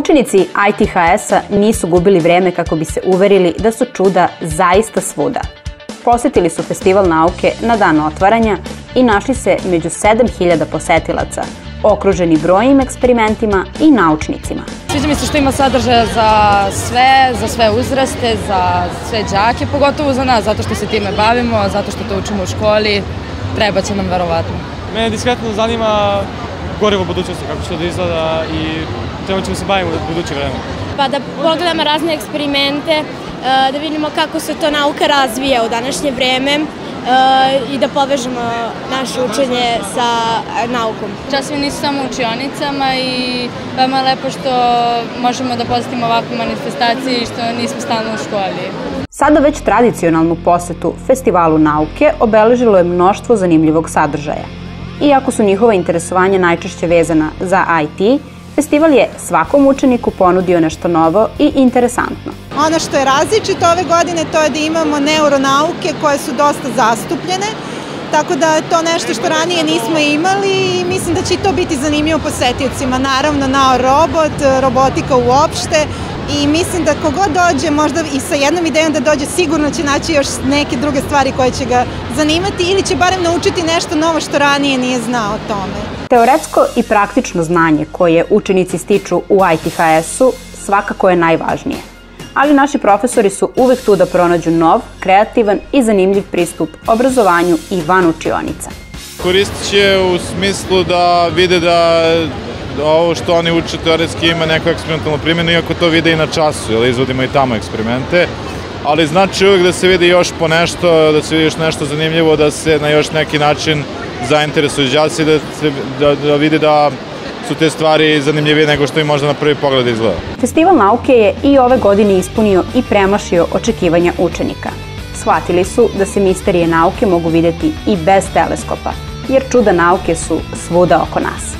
Učenici ITHS-a nisu gubili vreme kako bi se uverili da su čuda zaista svuda. Posetili su Festival nauke na dan otvaranja i našli se među 7000 posetilaca, okruženi brojnim eksperimentima i naučnicima. Sviđa mi se što ima sadržaja za sve uzraste, za sve đake, pogotovo za nas, zato što se time bavimo, zato što to učimo u školi, treba će nam verovatno. Mene diskretno zanima gorivo budućnosti, kako će to da izgleda i čemu ćemo se bavimo u buduće vreme. Pa da pogledamo razne eksperimente, da vidimo kako se to nauka razvija u današnje vreme i da povežemo naše učenje sa naukom. Časovi nisu samo u učionicama i veoma je lepo što možemo da posetimo ovakvu manifestaciju i što nismo stalno u školi. Sada već tradicionalnu posetu Festivalu nauke obeležilo je mnoštvo zanimljivog sadržaja. Iako su njihova interesovanja najčešće vezana za IT, festival je svakom učeniku ponudio nešto novo i interesantno. Ono što je različito ove godine to je da imamo neuronauke koje su dosta zastupljene, tako da je to nešto što ranije nismo imali i mislim da će to biti zanimljivo posetiocima. Naravno, robot, robotika uopšte i mislim da kogod dođe, možda i sa jednom idejom da dođe, sigurno će naći još neke druge stvari koje će ga zanimati ili će barem naučiti nešto novo što ranije nije znao o tome. Teoretsko i praktično znanje koje učenici stiču u ITHS-u svakako je najvažnije. Ali naši profesori su uvek tu da pronađu nov, kreativan i zanimljiv pristup obrazovanju i van učionica. Koristit će u smislu da vide da ovo što oni uče teoretski ima neku eksperimentalnu primjenu, iako to vide i na času, jer izvodimo i tamo eksperimente. Ali znači uvek da se vidi još po nešto, da se vidi još nešto zanimljivo, da se na još neki način zainteresuju đaci, da vidi da su te stvari zanimljivije nego što im možda na prvi pogled izgleda. Festival nauke je i ove godine ispunio i premašio očekivanja učenika. Shvatili su da se misterije nauke mogu videti i bez teleskopa, jer čuda nauke su svuda oko nas.